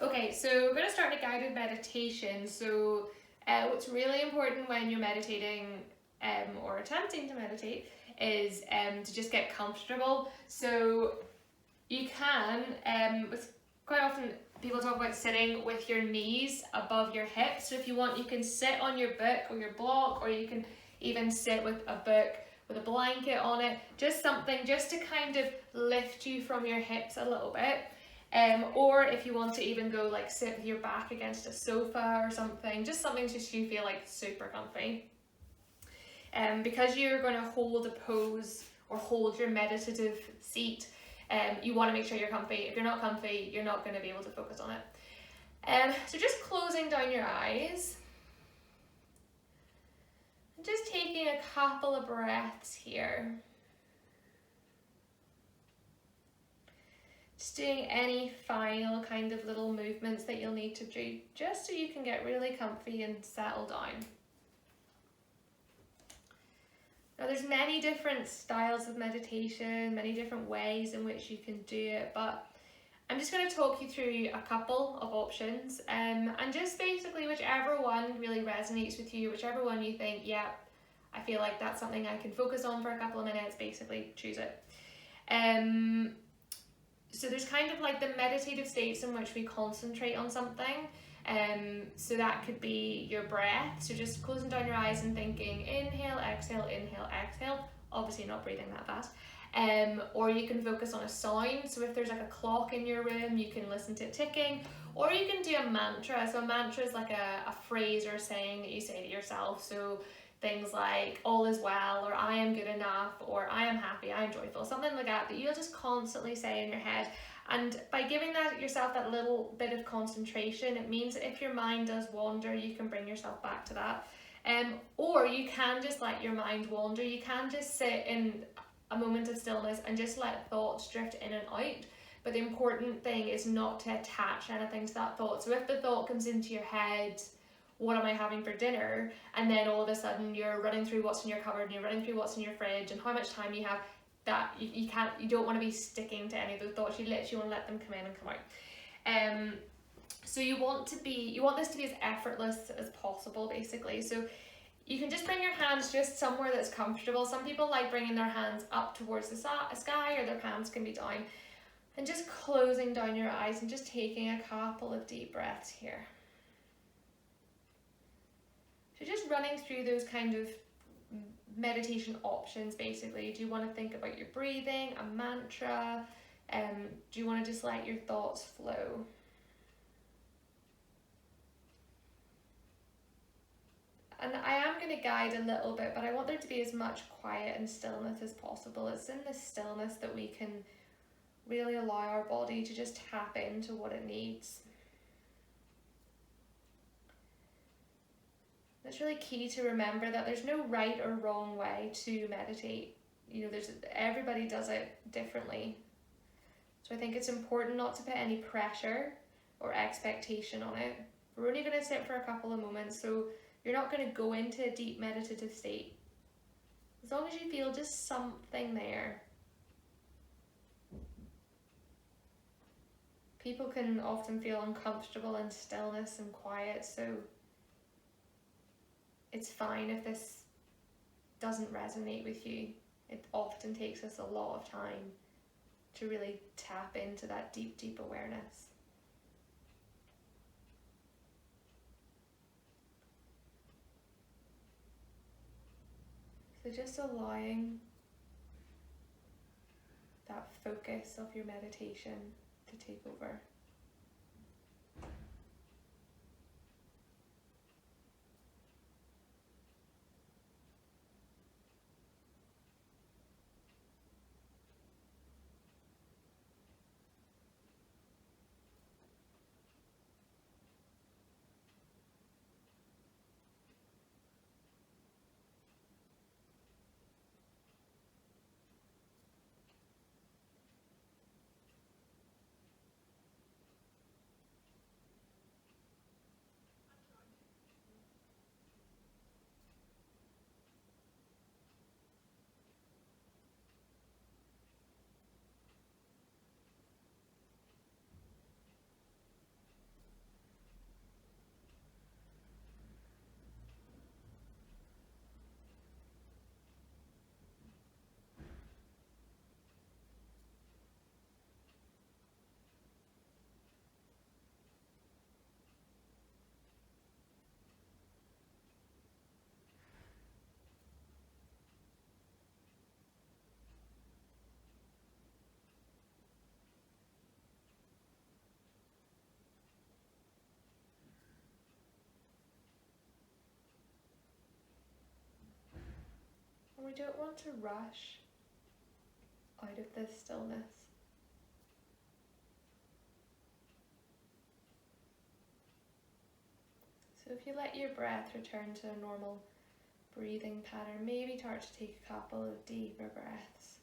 Okay, so we're going to start a guided meditation. So what's really important when you're meditating or attempting to meditate is to just get comfortable. So you can, with quite often people talk about sitting with your knees above your hips. So if you want, you can sit on your book or your block, or you can even sit with a book with a blanket on it. Just something just to kind of lift you from your hips a little bit. Or if you want to even go like sit with your back against a sofa or something, just something just you feel like super comfy. Because you're going to hold a pose or hold your meditative seat, you want to make sure you're comfy. If you're not comfy, you're not going to be able to focus on it. So just closing down your eyes. And just taking a couple of breaths here. Just doing any final kind of little movements that you'll need to do, just so you can get really comfy and settle down. Now there's many different styles of meditation, many different ways in which you can do it, but I'm just going to talk you through a couple of options, and just basically whichever one really resonates with you, whichever one you think, yeah, I feel like that's something I can focus on for a couple of minutes, basically choose it. So there's kind of like the meditative states in which we concentrate on something. So that could be your breath, so just closing down your eyes and thinking inhale, exhale, obviously not breathing that fast. Or you can focus on a sound, so if there's like a clock in your room, you can listen to it ticking, or you can do a mantra. So a mantra is like a phrase or saying that you say to yourself, so things like all is well, or I am good enough, or I am happy, I am joyful, something like that you'll just constantly say in your head. And by giving yourself that little bit of concentration, it means that if your mind does wander, you can bring yourself back to that. Or you can just let your mind wander. You can just sit in a moment of stillness and just let thoughts drift in and out. But the important thing is not to attach anything to that thought. So if the thought comes into your head, what am I having for dinner? And then all of a sudden you're running through what's in your cupboard and you're running through what's in your fridge and how much time you have, that you don't want to be sticking to any of those thoughts. You literally want to let them come in and come out. So you want this to be as effortless as possible, basically. So you can just bring your hands just somewhere that's comfortable. Some people like bringing their hands up towards the sky, or their palms can be down. And just closing down your eyes and just taking a couple of deep breaths here. So just running through those kind of meditation options, basically. Do you want to think about your breathing, a mantra? Do you want to just let your thoughts flow? And I am going to guide a little bit, but I want there to be as much quiet and stillness as possible. It's in this stillness that we can really allow our body to just tap into what it needs. It's really key to remember that there's no right or wrong way to meditate. Everybody does it differently. So I think it's important not to put any pressure or expectation on it. We're only going to sit for a couple of moments, so you're not going to go into a deep meditative state. As long as you feel just something there. People can often feel uncomfortable in stillness and quiet, so it's fine if this doesn't resonate with you. It often takes us a lot of time to really tap into that deep, deep awareness. So just allowing that focus of your meditation to take over. we don't want to rush out of this stillness. So if you let your breath return to a normal breathing pattern, maybe start to take a couple of deeper breaths.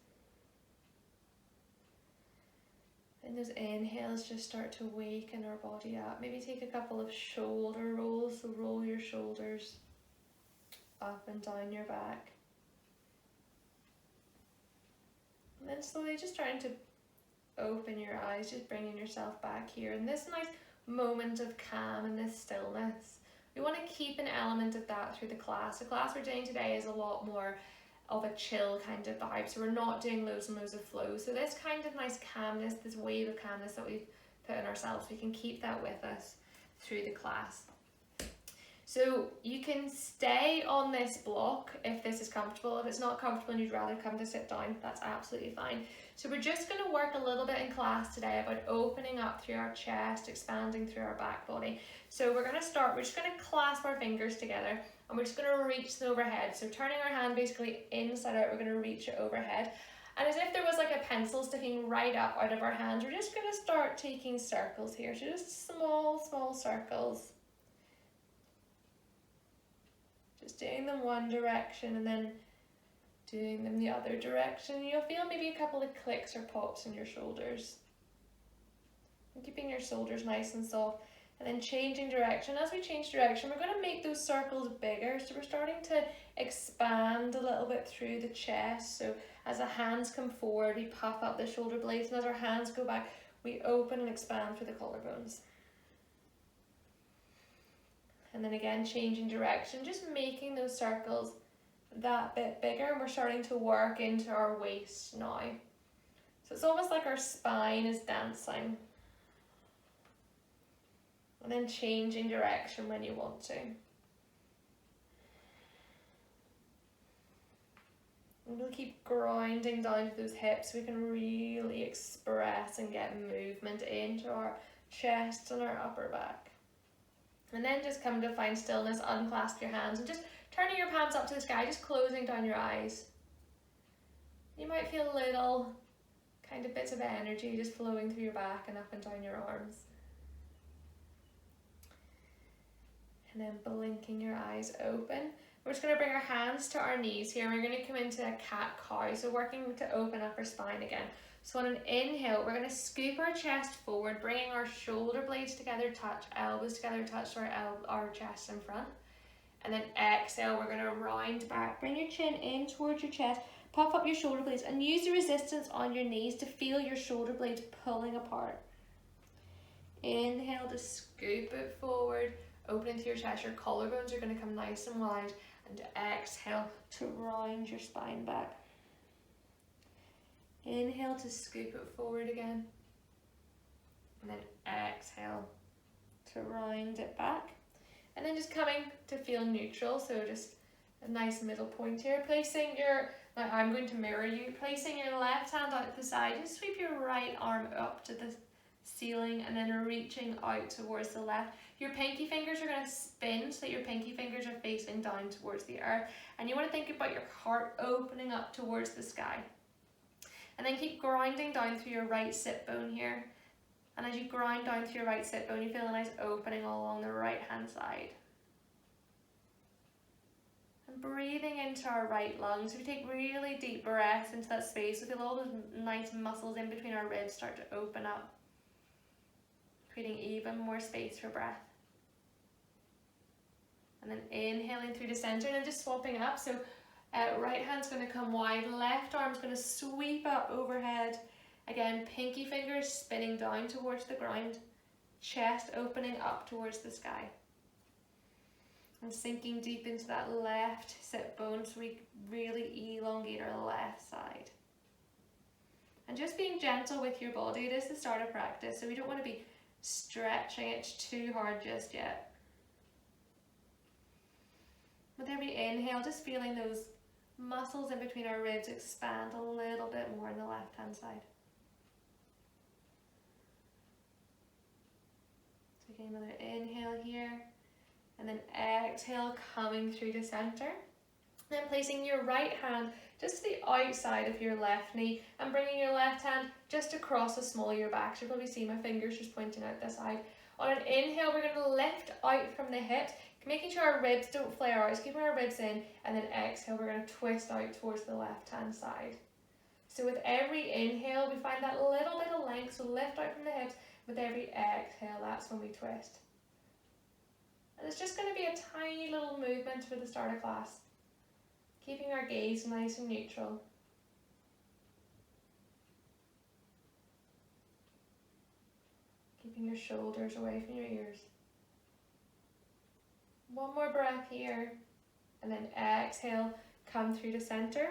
And those inhales just start to waken our body up. Maybe take a couple of shoulder rolls, so roll your shoulders up and down your back. And then slowly just trying to open your eyes, just bringing yourself back here in this nice moment of calm and this stillness. We want to keep an element of that through the class. The class we're doing today is a lot more of a chill kind of vibe, so we're not doing loads and loads of flow. So this kind of nice calmness, this wave of calmness that we've put in ourselves, we can keep that with us through the class. So you can stay on this block if this is comfortable. If it's not comfortable and you'd rather come to sit down, that's absolutely fine. So we're just going to work a little bit in class today about opening up through our chest, expanding through our back body. So we're going to start, we're just going to clasp our fingers together and we're just going to reach them overhead. So turning our hand basically inside out, we're going to reach it overhead. And as if there was like a pencil sticking right up out of our hands, we're just going to start taking circles here. So just small circles. Just doing them one direction and then doing them the other direction. You'll feel maybe a couple of clicks or pops in your shoulders. And keeping your shoulders nice and soft. And then changing direction. As we change direction, we're going to make those circles bigger. So we're starting to expand a little bit through the chest. So as the hands come forward, we puff up the shoulder blades. And as our hands go back, we open and expand through the collarbones. And then again, changing direction, just making those circles that bit bigger. And we're starting to work into our waist now. So it's almost like our spine is dancing. And then changing direction when you want to. And we'll keep grinding down to those hips so we can really express and get movement into our chest and our upper back. And then just come to find stillness, unclasp your hands and just turning your palms up to the sky, just closing down your eyes. You might feel little kind of bits of energy just flowing through your back and up and down your arms. And then blinking your eyes open. We're just going to bring our hands to our knees here. We're going to come into a cat-cow, so working to open up our spine again. So on an inhale, we're going to scoop our chest forward, bringing our shoulder blades together, touch elbows together, touch our chest in front. And then exhale, we're going to round back. Bring your chin in towards your chest, puff up your shoulder blades, and use the resistance on your knees to feel your shoulder blades pulling apart. Inhale to scoop it forward, opening through your chest. Your collarbones are going to come nice and wide. And exhale to round your spine back. Inhale to scoop it forward again. And then exhale to round it back. And then just coming to feel neutral, so just a nice middle point here. Placing your, now I'm going to mirror you, placing your left hand out to the side, just sweep your right arm up to the ceiling and then reaching out towards the left. Your pinky fingers are going to spin so that your pinky fingers are facing down towards the earth. And you want to think about your heart opening up towards the sky. And then keep grinding down through your right sit bone here. And as you grind down through your right sit bone, you feel a nice opening along the right hand side. And breathing into our right lungs, we take really deep breaths into that space. We feel all those nice muscles in between our ribs start to open up, creating even more space for breath. And then inhaling through the center and then just swapping up. So right hand's going to come wide, left arm's going to sweep up overhead. Again, pinky fingers spinning down towards the ground, chest opening up towards the sky. And sinking deep into that left sit bone so we really elongate our left side. And just being gentle with your body. It is the start of practice, so we don't want to be stretching it too hard just yet. With every inhale, just feeling those muscles in between our ribs expand a little bit more on the left hand side. Taking another inhale here, and then exhale, coming through the center. Then placing your right hand just to the outside of your left knee and bringing your left hand just across the small of your back. So you'll probably see my fingers just pointing out this side. On an inhale, we're going to lift out from the hips, making sure our ribs don't flare out, keeping our ribs in, and then exhale, we're going to twist out towards the left hand side. So with every inhale, we find that little bit of length, so lift out from the hips. With every exhale, that's when we twist. And it's just going to be a tiny little movement for the start of class, keeping our gaze nice and neutral. Keeping your shoulders away from your ears. One more breath here, and then exhale, come through to center.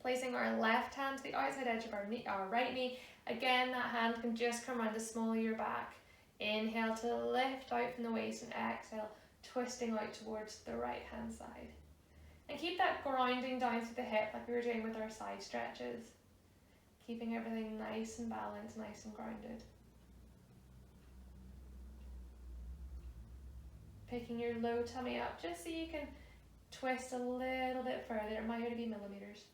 Placing our left hand to the outside edge of our right knee. Again, that hand can just come around the small of your back. Inhale to lift out from the waist, and exhale, twisting out towards the right hand side. And keep that grounding down through the hip like we were doing with our side stretches. Keeping everything nice and balanced, nice and grounded. Picking your low tummy up just so you can twist a little bit further. It might only be millimeters.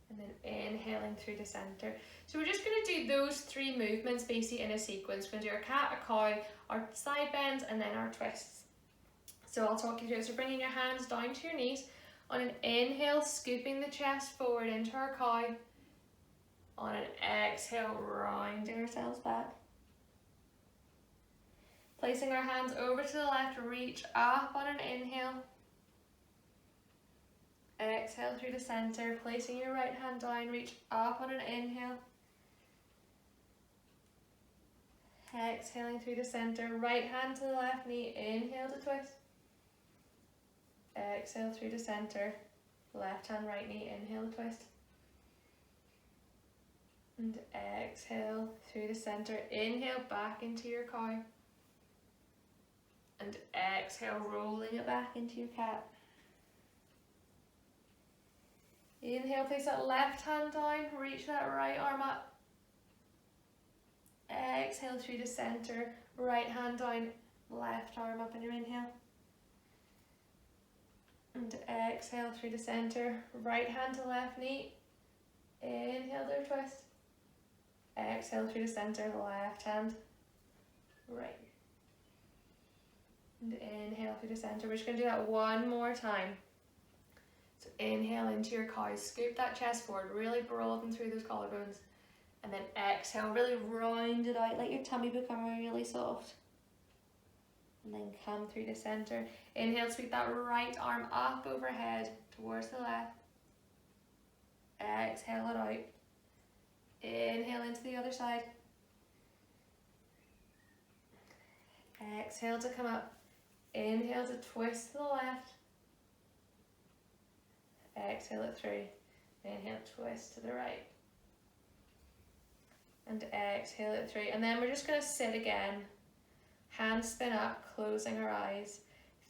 And then inhaling through the center. So we're just going to do those three movements basically in a sequence. We're going to do our cat, a cow, our side bends, and then our twists. So I'll talk you through it. So bringing your hands down to your knees. On an inhale, scooping the chest forward into our cow. On an exhale, rounding ourselves back. Placing our hands over to the left, reach up on an inhale. Exhale through the center, placing your right hand down, reach up on an inhale. Exhaling through the center, right hand to the left knee, inhale to twist. Exhale through the center, left hand, right knee, inhale to twist. And exhale through the center, inhale back into your cow. And exhale, rolling it back into your cat. Inhale, place that left hand down, reach that right arm up. Exhale through the center, right hand down, left arm up in your inhale. And exhale through the center, right hand to left knee. Inhale to twist. Exhale through the center, left hand, right. And inhale through the center. We're just going to do that one more time. So inhale into your cow, scoop that chest forward, really broaden through those collarbones. And then exhale, really round it out, let your tummy become really soft. And then come through the center. Inhale, sweep that right arm up overhead towards the left. Exhale it out. Inhale into the other side. Exhale to come up. Inhale to twist to the left. Exhale it through. Inhale, twist to the right. And exhale it through. And then we're just going to sit again. Hands spin up, closing our eyes.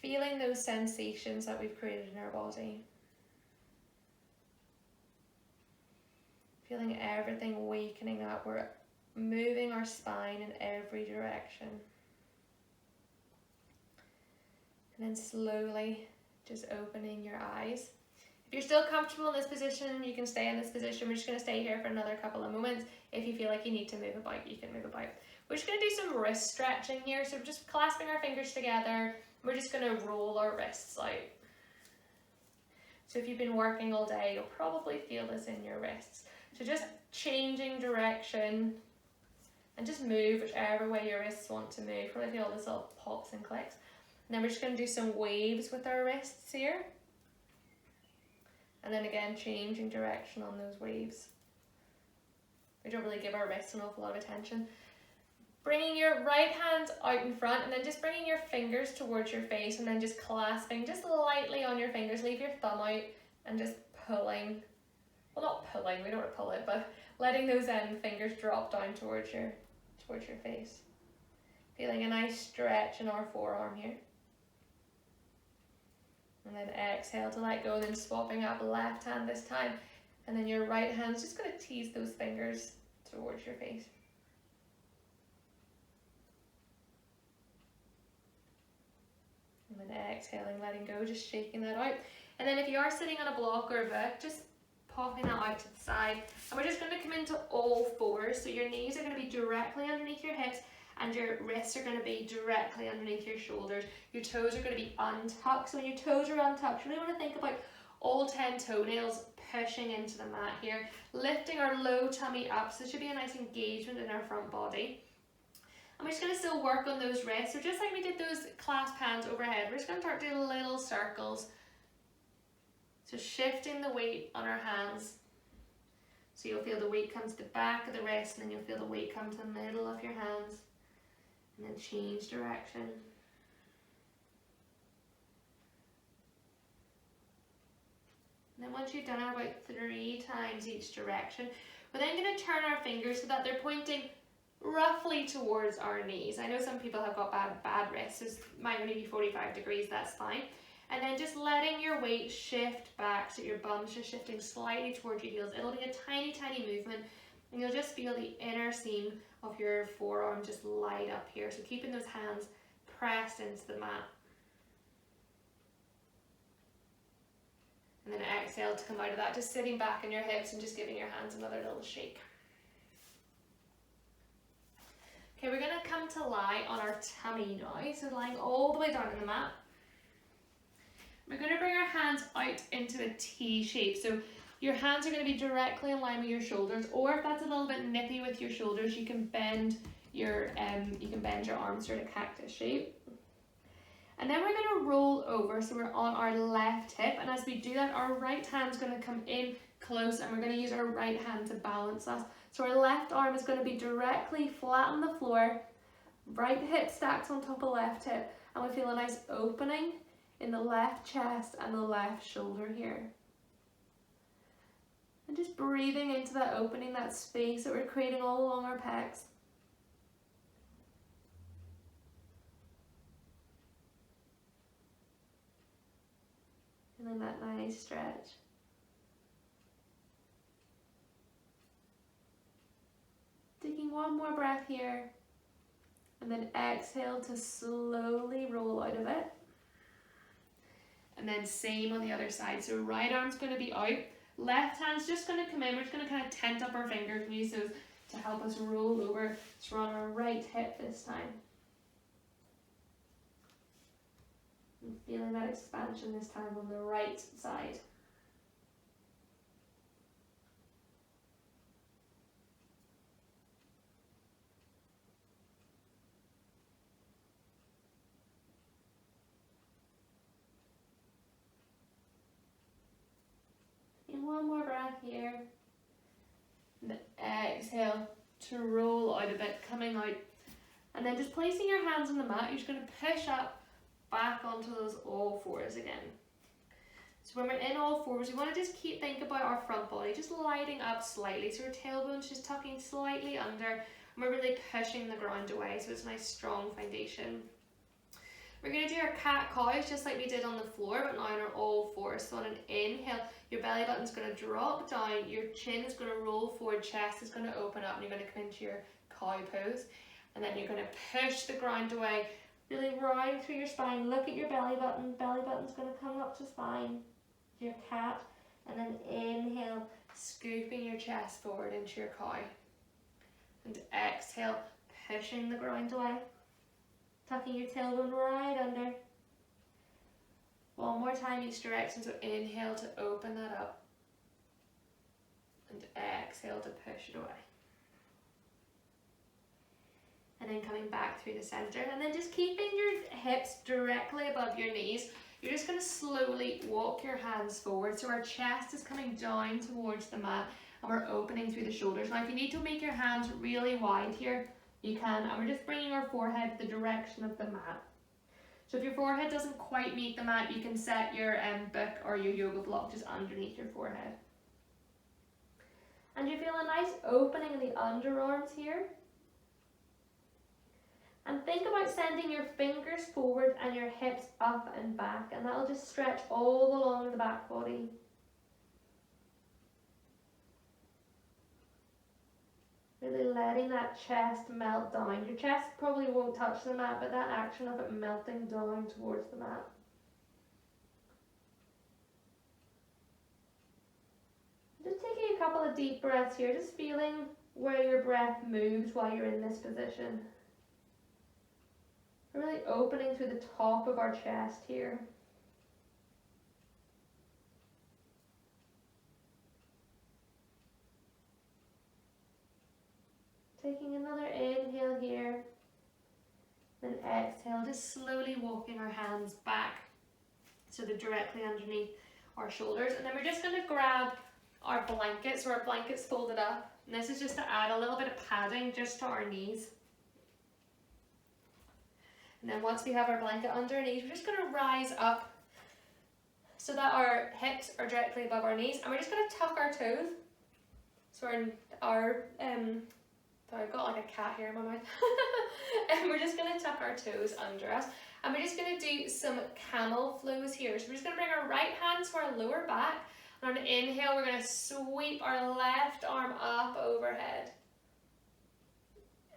Feeling those sensations that we've created in our body. Feeling everything awakening up. We're moving our spine in every direction. And then slowly just opening your eyes. If you're still comfortable in this position, you can stay in this position. We're just going to stay here for another couple of moments. If you feel like you need to move about, you can move about. We're just going to do some wrist stretching here. So we're just clasping our fingers together. We're just going to roll our wrists out. So if you've been working all day, you'll probably feel this in your wrists. So just changing direction and just move whichever way your wrists want to move. Probably feel this little pops and clicks. And then we're just going to do some waves with our wrists here. And then again, changing direction on those waves. We don't really give our wrists an awful lot of attention. Bringing your right hand out in front and then just bringing your fingers towards your face and then just clasping just lightly on your fingers. Leave your thumb out and just pulling. Well, not pulling, we don't want to pull it, but letting those fingers drop down towards your face. Feeling a nice stretch in our forearm here. And then exhale to let go, then swapping up left hand this time. And then your right hand's just going to tease those fingers towards your face. And then exhaling, letting go, just shaking that out. And then if you are sitting on a block or a book, just popping that out to the side. And we're just going to come into all fours. So your knees are going to be directly underneath your hips and your wrists are going to be directly underneath your shoulders. Your toes are going to be untucked. So when your toes are untucked, you really want to think about all 10 toenails pushing into the mat here, lifting our low tummy up. So there should be a nice engagement in our front body. And we're just going to still work on those wrists. So just like we did those clasp hands overhead, we're just going to start doing little circles. So shifting the weight on our hands. So you'll feel the weight come to the back of the wrist, and then you'll feel the weight come to the middle of your hands. And then change direction. And then once you've done it about 3 times each direction, we're then going to turn our fingers so that they're pointing roughly towards our knees. I know some people have got bad wrists, so it might only be 45 degrees, that's fine. And then just letting your weight shift back so your bum's just shifting slightly towards your heels. It'll be a tiny, tiny movement, and you'll just feel the inner seam of your forearm just light up here. So keeping those hands pressed into the mat. And then exhale to come out of that, just sitting back on your hips and just giving your hands another little shake. Okay, we're going to come to lie on our tummy now. So lying all the way down on the mat. We're going to bring our hands out into a T shape. So your hands are going to be directly in line with your shoulders, or if that's a little bit nippy with your shoulders, you can bend your arms to a cactus shape. And then we're going to roll over, so we're on our left hip, and as we do that, our right hand's going to come in close, and we're going to use our right hand to balance us. So our left arm is going to be directly flat on the floor, right hip stacked on top of left hip, and we feel a nice opening in the left chest and the left shoulder here. And just breathing into that opening, that space that we're creating all along our pecs. And then that nice stretch. Taking one more breath here. And then exhale to slowly roll out of it. And then same on the other side. So right arm's going to be out. Left hand's just going to come in. We're just going to kind of tent up our fingers and use those to help us roll over. So we're on our right hip this time. And feeling that expansion this time on the right side. And one more breath here. And exhale to roll out a bit, coming out. And then just placing your hands on the mat, you're just going to push up back onto those all fours again. So when we're in all fours, we want to just think about our front body, just lighting up slightly. So our tailbone's just tucking slightly under, and we're really pushing the ground away. So it's a nice strong foundation. We're going to do our cat-cows just like we did on the floor, but now on our all fours. So on an inhale, your belly button's going to drop down, your chin is going to roll forward, chest is going to open up, and you're going to come into your cow pose. And then you're going to push the ground away, really round through your spine. Look at your belly button's going to come up to spine, your cat. And then inhale, scooping your chest forward into your cow. And exhale, pushing the ground away. Tucking your tailbone right under. One more time each direction, so inhale to open that up. And exhale to push it away. And then coming back through the center. And then just keeping your hips directly above your knees. You're just going to slowly walk your hands forward. So our chest is coming down towards the mat. And we're opening through the shoulders. Now if you need to make your hands really wide here, you can, and we're just bringing our forehead the direction of the mat. So if your forehead doesn't quite meet the mat, you can set your book or your yoga block just underneath your forehead. And you feel a nice opening in the underarms here. And think about sending your fingers forward and your hips up and back, and that'll just stretch all along the back body. Really letting that chest melt down. Your chest probably won't touch the mat, but that action of it melting down towards the mat. couple of deep breaths here, just feeling where your breath moves while you're in this position. We're really opening through the top of our chest here. Taking another inhale here, then exhale, just slowly walking our hands back so they're directly underneath our shoulders. And then we're just going to grab our blankets, so our blankets folded up. And this is just to add a little bit of padding just to our knees. And then once we have our blanket under our knees, we're just going to rise up so that our hips are directly above our knees. And we're just going to tuck our toes. So I've got like a cat here in my mouth. And we're just going to tuck our toes under us. And we're just going to do some camel flows here. So we're just going to bring our right hand to our lower back. And on an inhale, we're going to sweep our left arm up overhead.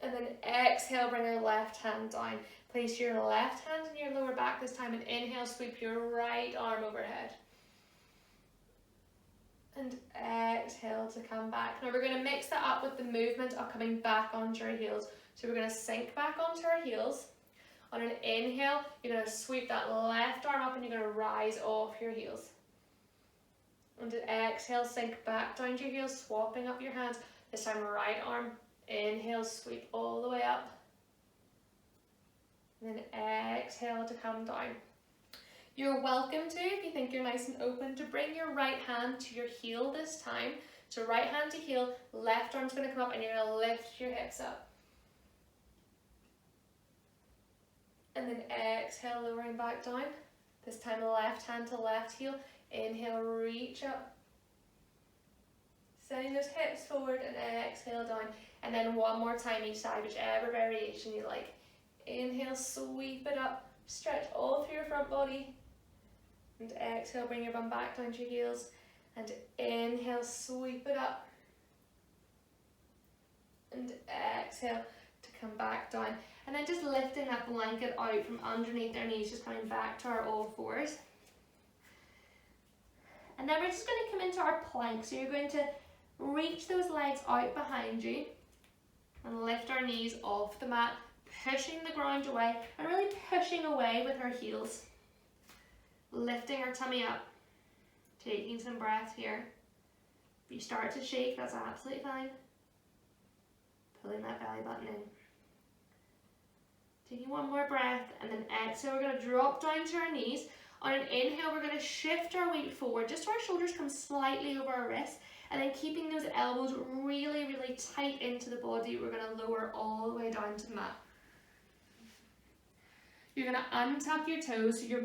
And then exhale, bring our left hand down. Place your left hand in your lower back this time. And inhale, sweep your right arm overhead. And exhale to come back. Now we're going to mix that up with the movement of coming back onto our heels. So we're going to sink back onto our heels. On an inhale, you're going to sweep that left arm up and you're going to rise off your heels. And exhale, sink back down to your heels, swapping up your hands. This time right arm, inhale, sweep all the way up. And then exhale to come down. You're welcome to, if you think you're nice and open, to bring your right hand to your heel this time. So right hand to heel, left arm's going to come up and you're going to lift your hips up. And then exhale, lowering back down. This time left hand to left heel. Inhale, reach up. Sending those hips forward and exhale down. And then one more time each side, whichever variation you like. Inhale, sweep it up. Stretch all through your front body. And exhale, bring your bum back down to your heels. And inhale, sweep it up. And exhale to come back down. And then just lifting that blanket out from underneath our knees, just coming back to our all fours. And then we're just going to come into our plank. So you're going to reach those legs out behind you and lift our knees off the mat, pushing the ground away and really pushing away with our heels. Lifting our tummy up, taking some breath here. If you start to shake, that's absolutely fine. Pulling that belly button in. Taking one more breath and then exhale, we're going to drop down to our knees. On an inhale, we're going to shift our weight forward just so our shoulders come slightly over our wrists, and then keeping those elbows really, really tight into the body, we're going to lower all the way down to the mat. You're going to untuck your toes, so your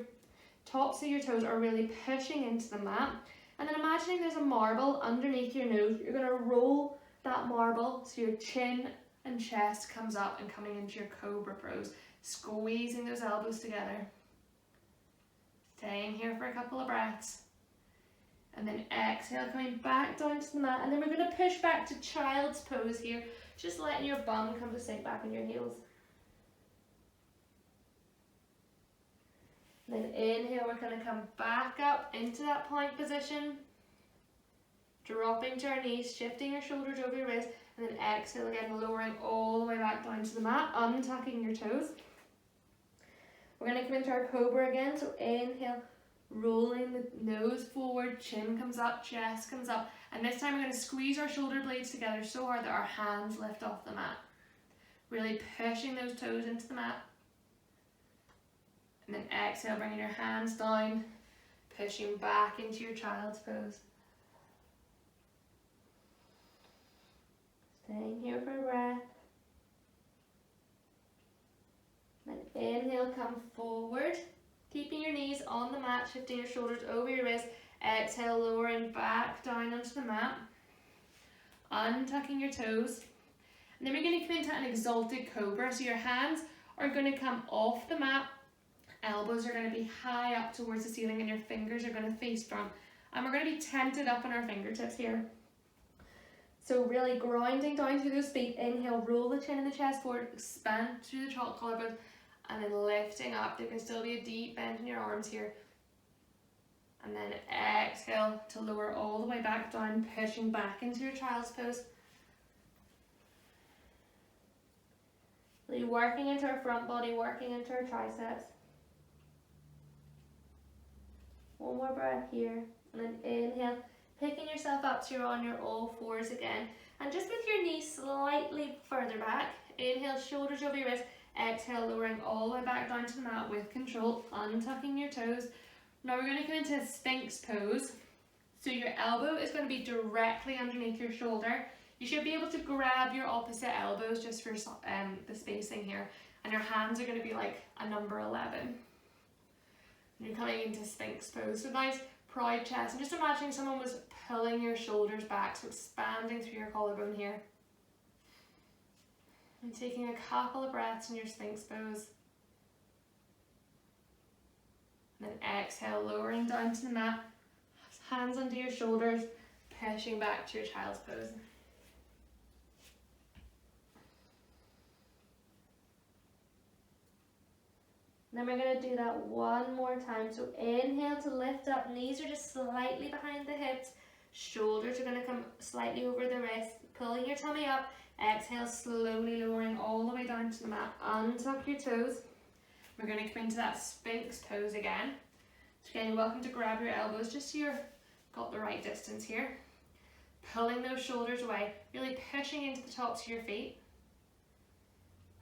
tops of your toes are really pushing into the mat. And then imagining there's a marble underneath your nose. You're going to roll that marble so your chin and chest comes up and coming into your cobra pose. Squeezing those elbows together. Staying here for a couple of breaths. And then exhale, coming back down to the mat. And then we're going to push back to child's pose here. Just letting your bum come to sink back on your heels. Then inhale, we're going to come back up into that plank position. Dropping to our knees, shifting your shoulders over your wrists. And then exhale again, lowering all the way back down to the mat, untucking your toes. We're going to come into our cobra again. So inhale, rolling the nose forward, chin comes up, chest comes up. And this time we're going to squeeze our shoulder blades together so hard that our hands lift off the mat. Really pushing those toes into the mat. And then exhale, bringing your hands down, pushing back into your child's pose. Staying here for a breath. Then inhale, come forward, keeping your knees on the mat, shifting your shoulders over your wrists. Exhale, lowering back down onto the mat, untucking your toes. And then we're going to come into an exalted cobra. So your hands are going to come off the mat. Elbows are going to be high up towards the ceiling and your fingers are going to face down. And we're going to be tented up on our fingertips here. So really grounding down through those feet. Inhale, roll the chin and the chest forward, expand through the collarbones, and then lifting up. There can still be a deep bend in your arms here. And then exhale to lower all the way back down, pushing back into your child's pose. Really working into our front body, working into our triceps. One more breath here, and then inhale, picking yourself up so you're on your all fours again. And just with your knees slightly further back, inhale, shoulders over your wrist, exhale, lowering all the way back down to the mat with control, untucking your toes. Now we're going to come into a Sphinx pose. So your elbow is going to be directly underneath your shoulder. You should be able to grab your opposite elbows just for the spacing here. And your hands are going to be like a number 11. And you're coming into Sphinx pose. So nice proud chest. And just imagining someone was pulling your shoulders back, so expanding through your collarbone here. And taking a couple of breaths in your Sphinx pose. And then exhale, lowering down to the mat, hands under your shoulders, pushing back to your child's pose. Then we're going to do that one more time. So inhale to lift up, knees are just slightly behind the hips, shoulders are going to come slightly over the wrist, pulling your tummy up. Exhale, slowly lowering all the way down to the mat, untuck your toes. We're going to come into that Sphinx pose again. So again, you're welcome to grab your elbows just so you've got the right distance here. Pulling those shoulders away, really pushing into the tops of your feet.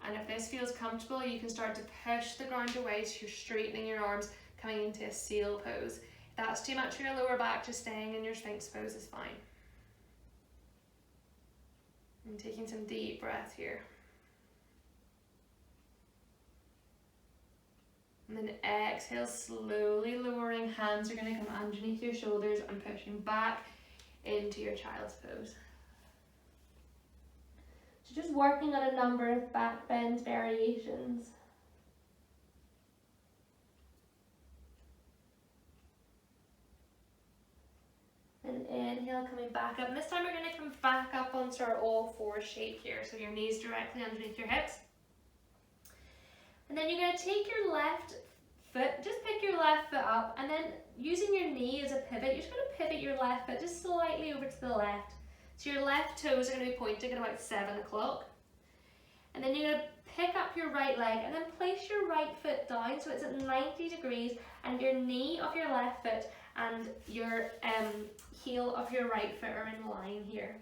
And if this feels comfortable, you can start to push the ground away so you're straightening your arms, coming into a seal pose. If that's too much for your lower back, just staying in your Sphinx pose is fine. And taking some deep breath here. And then exhale, slowly lowering, hands are going to come underneath your shoulders and pushing back into your child's pose. So just working on a number of back bend variations. And inhale, coming back up. And this time we're going to come back up onto our all four shape here. So your knees directly underneath your hips. And then you're going to take your left foot, just pick your left foot up, and then using your knee as a pivot, you're just going to pivot your left foot just slightly over to the left. So your left toes are going to be pointing at about 7 o'clock. And then you're going to pick up your right leg and then place your right foot down so it's at 90 degrees, and your knee of your left foot and your heel of your right foot are in line here.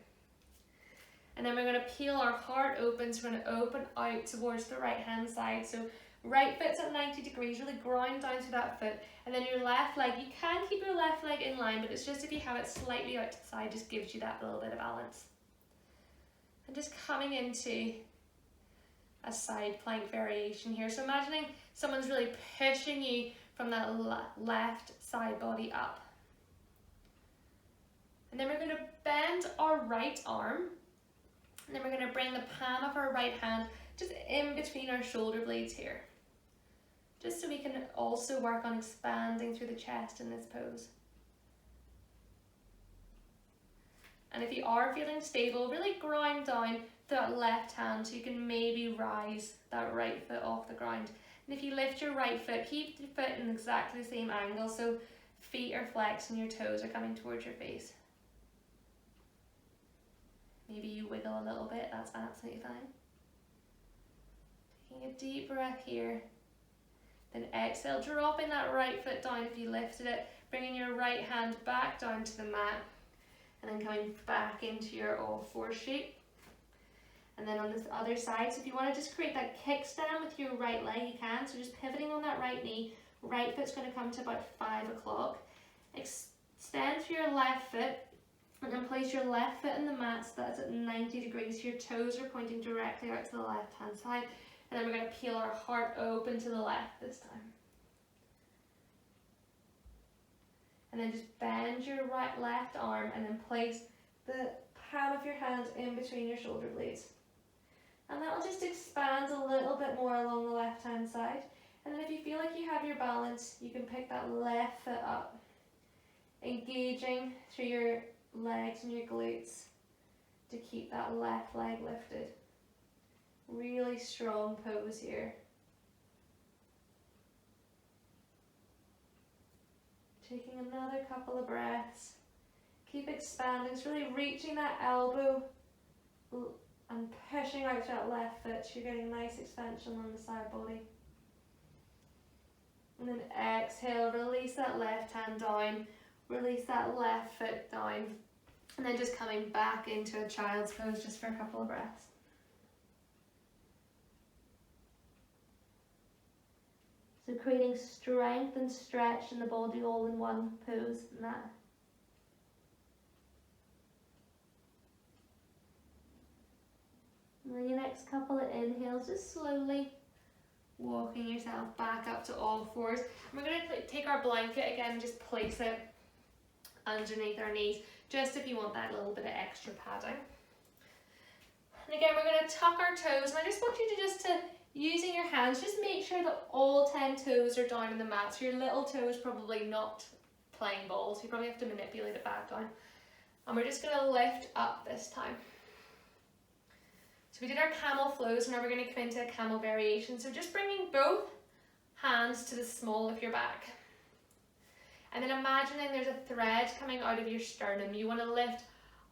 And then we're going to peel our heart open, so we're going to open out towards the right hand side. So right foot's at 90 degrees, really grind down to that foot. And then your left leg, you can keep your left leg in line, but it's just if you have it slightly out to the side, just gives you that little bit of balance. And just coming into a side plank variation here. So imagining someone's really pushing you from that left side body up. And then we're going to bend our right arm. And then we're going to bring the palm of our right hand just in between our shoulder blades here. Just so we can also work on expanding through the chest in this pose. And if you are feeling stable, really grind down that left hand so you can maybe rise that right foot off the ground. And if you lift your right foot, keep the foot in exactly the same angle so feet are flexed and your toes are coming towards your face. Maybe you wiggle a little bit, that's absolutely fine. Taking a deep breath here. Then exhale, dropping that right foot down if you lifted it, bringing your right hand back down to the mat, and then coming back into your all four shape. And then on this other side, so if you want to just create that kickstand with your right leg, you can. So just pivoting on that right knee, right foot's going to come to about 5 o'clock. Extend through your left foot, and then place your left foot in the mat so that's at 90 degrees. Your toes are pointing directly out to the left hand side. And then we're going to peel our heart open to the left this time. And then just bend your left arm and then place the palm of your hand in between your shoulder blades. And that will just expand a little bit more along the left hand side. And then if you feel like you have your balance, you can pick that left foot up, engaging through your legs and your glutes to keep that left leg lifted. Really strong pose here. Taking another couple of breaths. Keep expanding, it's really reaching that elbow and pushing out to that left foot. You're getting nice expansion on the side body. And then exhale, release that left hand down, release that left foot down. And then just coming back into a child's pose just for a couple of breaths. So creating strength and stretch in the body all in one pose and that. And then your next couple of inhales, just slowly walking yourself back up to all fours. And we're going to take our blanket again and just place it underneath our knees, just if you want that little bit of extra padding. And again, we're going to tuck our toes, and I just want you to using your hands, just make sure that all 10 toes are down on the mat. So your little toe is probably not playing ball, so you probably have to manipulate it back down. And we're just going to lift up this time. So we did our camel flows, now we're going to come into a camel variation. So just bringing both hands to the small of your back. And then imagining there's a thread coming out of your sternum. You want to lift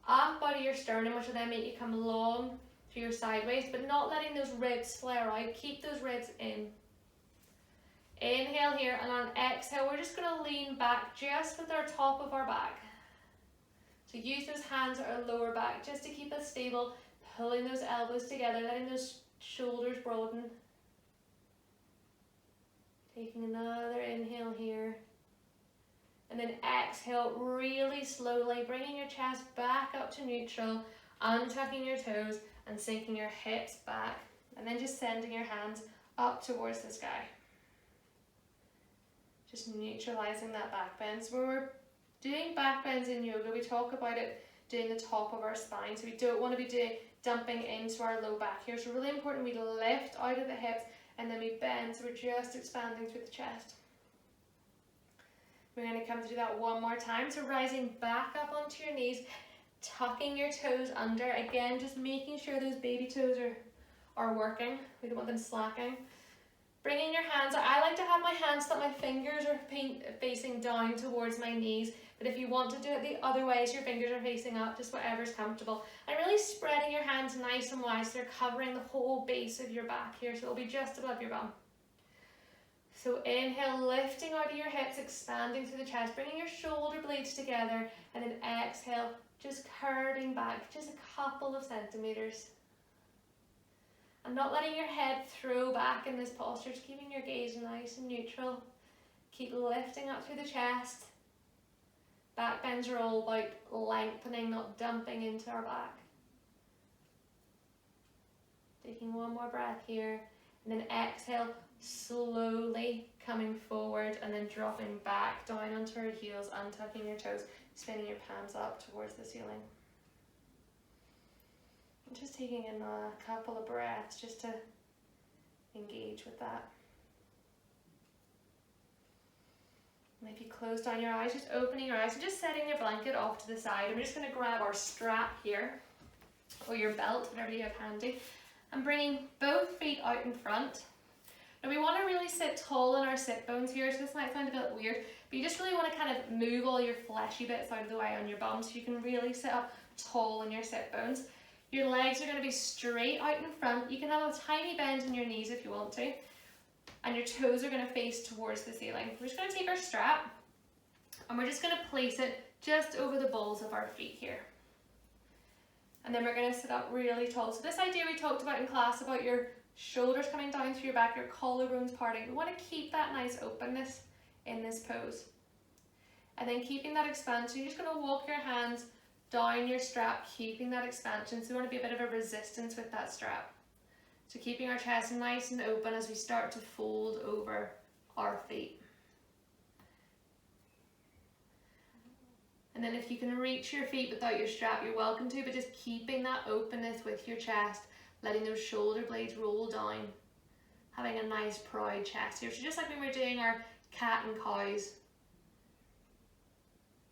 up out of your sternum, which will then make you come long to your sideways, but not letting those ribs flare out. Keep those ribs in. Inhale here, and on exhale, we're just going to lean back just with our top of our back. So use those hands at our lower back just to keep us stable, pulling those elbows together, letting those shoulders broaden. Taking another inhale here. And then exhale really slowly, bringing your chest back up to neutral, untucking your toes and sinking your hips back. And then just sending your hands up towards the sky. Just neutralizing that back bend. So when we're doing back bends in yoga, we talk about it doing the top of our spine. So we don't want to be dumping into our low back here. So really important we lift out of the hips and then we bend. So we're just expanding through the chest. We're going to come to do that one more time. So rising back up onto your knees, tucking your toes under. Again, just making sure those baby toes are working. We don't want them slacking. Bringing your hands out. I like to have my hands so that my fingers are facing down towards my knees. But if you want to do it the other way, so your fingers are facing up, just whatever's comfortable. And really spreading your hands nice and wide so they're covering the whole base of your back here. So it'll be just above your bum. So inhale, lifting out of your hips, expanding through the chest, bringing your shoulder blades together, and then exhale, just curving back, just a couple of centimeters. And not letting your head throw back in this posture, just keeping your gaze nice and neutral. Keep lifting up through the chest. Back bends are all about lengthening, not dumping into our back. Taking one more breath here, and then exhale, slowly coming forward and then dropping back down onto our heels, untucking your toes, spinning your palms up towards the ceiling. And just taking in a couple of breaths just to engage with that. And if you close down your eyes, just opening your eyes and just setting your blanket off to the side. And we're just going to grab our strap here, or your belt, whatever you have handy, and bringing both feet out in front. Now we want to really sit tall in our sit bones here, so this might sound a bit weird, but you just really want to kind of move all your fleshy bits out of the way on your bum so you can really sit up tall in your sit bones. Your legs are going to be straight out in front. You can have a tiny bend in your knees if you want to, and your toes are going to face towards the ceiling. We're just going to take our strap and we're just going to place it just over the balls of our feet here. And then we're going to sit up really tall. So this idea we talked about in class about your shoulders coming down through your back, your collarbones parting. We want to keep that nice openness in this pose. And then keeping that expansion, you're just going to walk your hands down your strap, keeping that expansion. So we want to be a bit of a resistance with that strap. So keeping our chest nice and open as we start to fold over our feet. And then if you can reach your feet without your strap, you're welcome to, but just keeping that openness with your chest, letting those shoulder blades roll down, having a nice proud chest here. So just like when we're doing our cat and cows,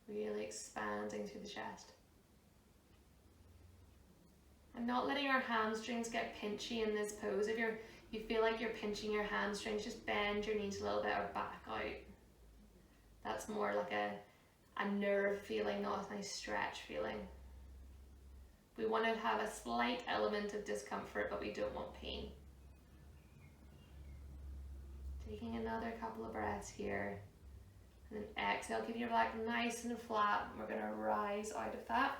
really expanding through the chest. And not letting our hamstrings get pinchy in this pose. If you feel like you're pinching your hamstrings, just bend your knees a little bit or back out. That's more like a nerve feeling, not a nice stretch feeling. We want to have a slight element of discomfort, but we don't want pain. Taking another couple of breaths here. And then exhale, keep your back nice and flat. We're going to rise out of that.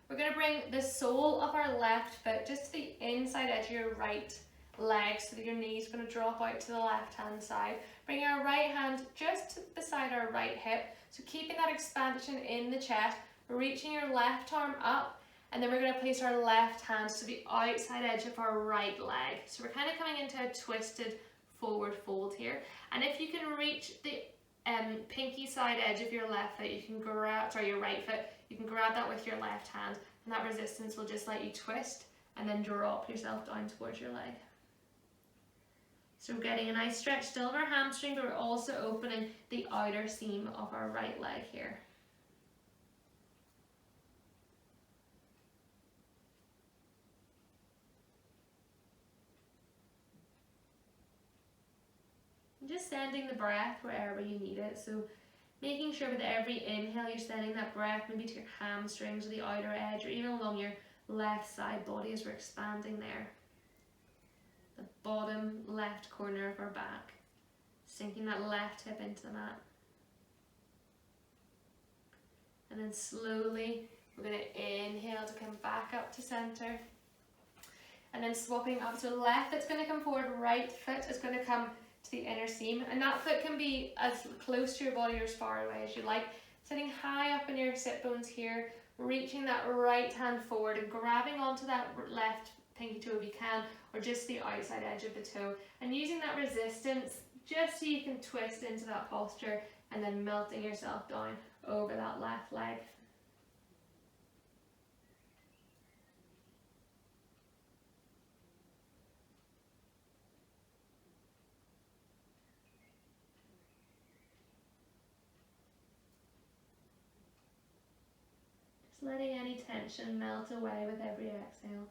We're going to bring the sole of our left foot just to the inside edge of your right leg, so that your knees are going to drop out to the left hand side. Bring our right hand just beside our right hip, so keeping that expansion in the chest, reaching your left arm up, and then we're going to place our left hand to the outside edge of our right leg. So we're kind of coming into a twisted forward fold here. And if you can reach the pinky side edge of your left foot, you can grab, sorry, your right foot, you can grab that with your left hand, and that resistance will just let you twist and then drop yourself down towards your leg. So we're getting a nice stretch still of our hamstring, but we're also opening the outer seam of our right leg here. And just sending the breath wherever you need it. So making sure with every inhale you're sending that breath maybe to your hamstrings or the outer edge, or even along your left side body as we're expanding there. The bottom left corner of our back, sinking that left hip into the mat. And then slowly we're going to inhale to come back up to center, and then swapping up to left foot's going to come forward, right foot is going to come to the inner seam, and that foot can be as close to your body or as far away as you like. Sitting high up in your sit bones here, reaching that right hand forward and grabbing onto that left pinky toe if you can, or just the outside edge of the toe, and using that resistance just so you can twist into that posture, and then melting yourself down over that left leg. Just letting any tension melt away with every exhale.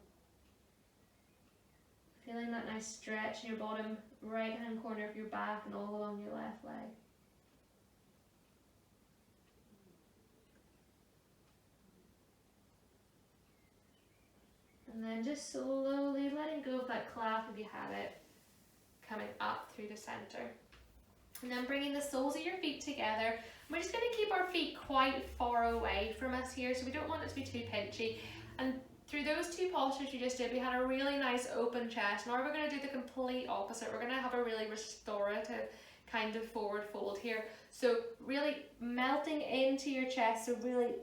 Feeling that nice stretch in your bottom right hand corner of your back and all along your left leg. And then just slowly letting go of that clasp if you have it, coming up through the center. And then bringing the soles of your feet together. We're just going to keep our feet quite far away from us here, so we don't want it to be too pinchy. And through those two postures you just did, we had a really nice open chest. Now we're going to do the complete opposite. We're going to have a really restorative kind of forward fold here. So really melting into your chest, so really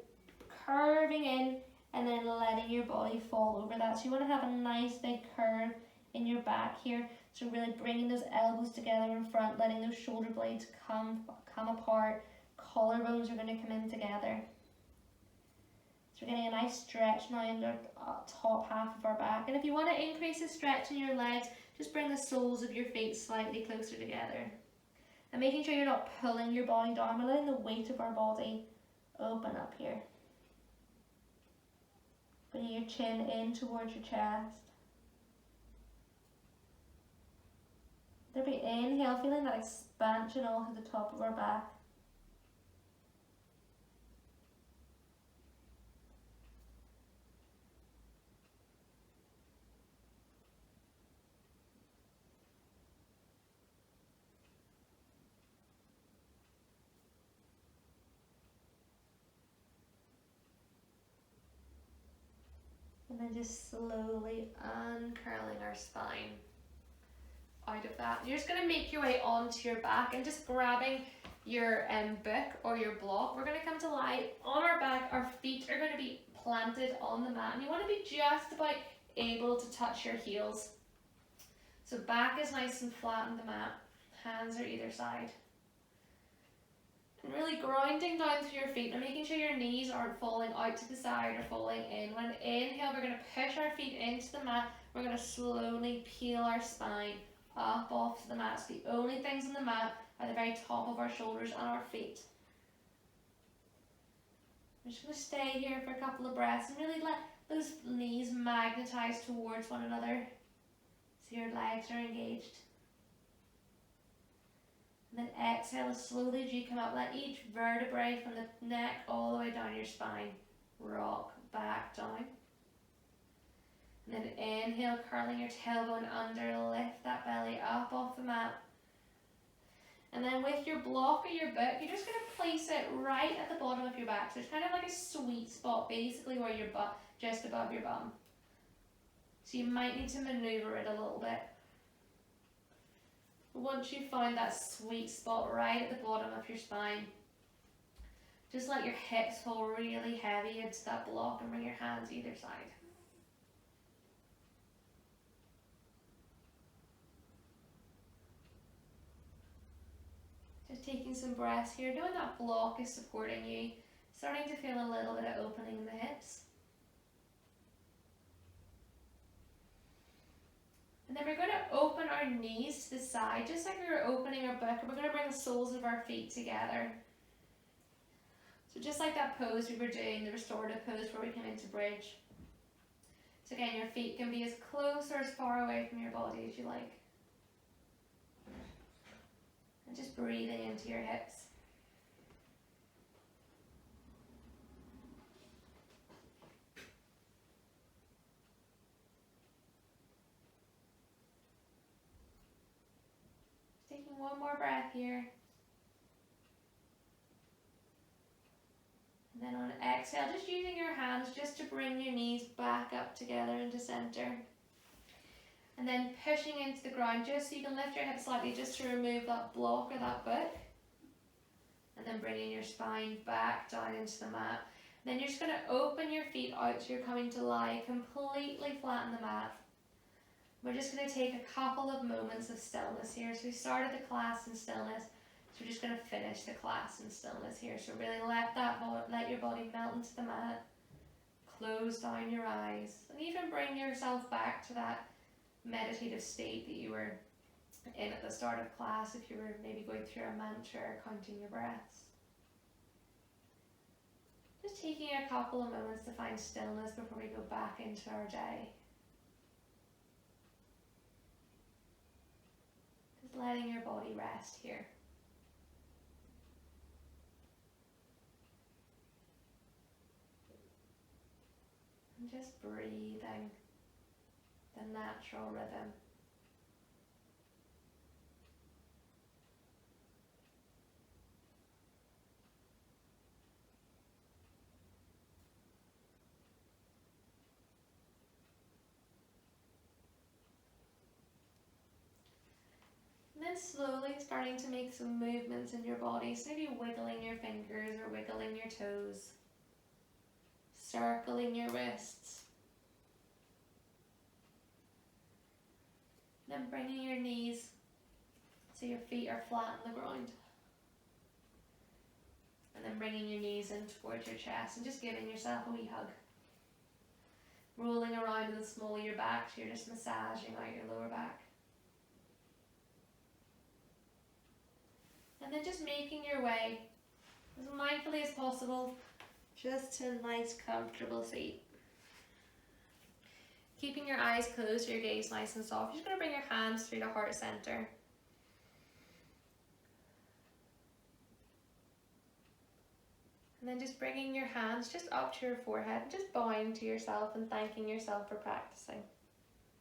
curving in and then letting your body fall over that. So you want to have a nice big curve in your back here. So really bringing those elbows together in front, letting those shoulder blades come apart. Collarbones are going to come in together. So we're getting a nice stretch now in the top half of our back. And if you want to increase the stretch in your legs, just bring the soles of your feet slightly closer together. And making sure you're not pulling your body down, we're letting the weight of our body open up here. Bringing your chin in towards your chest. There we inhale, feeling that expansion all through the top of our back. And then just slowly uncurling our spine out of that. You're just going to make your way onto your back and just grabbing your book or your block. We're going to come to lie on our back. Our feet are going to be planted on the mat, and you want to be just about able to touch your heels. So back is nice and flat on the mat. Hands are either side. And really grounding down through your feet and making sure your knees aren't falling out to the side or falling in. When inhale, we're going to push our feet into the mat. We're going to slowly peel our spine up off the mat. So the only things on the mat are the very top of our shoulders and our feet. I'm just going to stay here for a couple of breaths and really let those knees magnetize towards one another so your legs are engaged. And then exhale as slowly as you come up. Let each vertebrae from the neck all the way down your spine rock back down. And then inhale, curling your tailbone under, lift that belly up off the mat. And then with your block or your book, you're just going to place it right at the bottom of your back. So it's kind of like a sweet spot, basically where your butt, just above your bum. So you might need to maneuver it a little bit. Once you find that sweet spot right at the bottom of your spine, just let your hips fall really heavy into that block and bring your hands either side. Just taking some breaths here, knowing that block is supporting you, starting to feel a little bit of opening in the hips. And then we're going to open our knees to the side, just like we were opening our book, and we're going to bring the soles of our feet together. So just like that pose we were doing, the restorative pose where we came into bridge. So again, your feet can be as close or as far away from your body as you like. And just breathing into your hips. Taking one more breath here. And then on exhale, just using your hands just to bring your knees back up together into center. And then pushing into the ground just so you can lift your hips slightly just to remove that block or that book. And then bringing your spine back down into the mat. Then you're just going to open your feet out so you're coming to lie completely flat on the mat. We're just going to take a couple of moments of stillness here. So we started the class in stillness. So we're just going to finish the class in stillness here. So really let your body melt into the mat. Close down your eyes. And even bring yourself back to that meditative state that you were in at the start of class, if you were maybe going through a mantra or counting your breaths. Just taking a couple of moments to find stillness before we go back into our day. Just letting your body rest here. And just breathing the natural rhythm. And then slowly starting to make some movements in your body. So maybe wiggling your fingers or wiggling your toes. Circling your wrists. Then bringing your knees so your feet are flat on the ground. And then bringing your knees in towards your chest and just giving yourself a wee hug. Rolling around in the small of your back so you're just massaging out your lower back. And then just making your way as mindfully as possible just to a nice comfortable seat. Keeping your eyes closed, your gaze nice and soft. You're just going to bring your hands through the heart center. And then just bringing your hands just up to your forehead, just bowing to yourself and thanking yourself for practicing.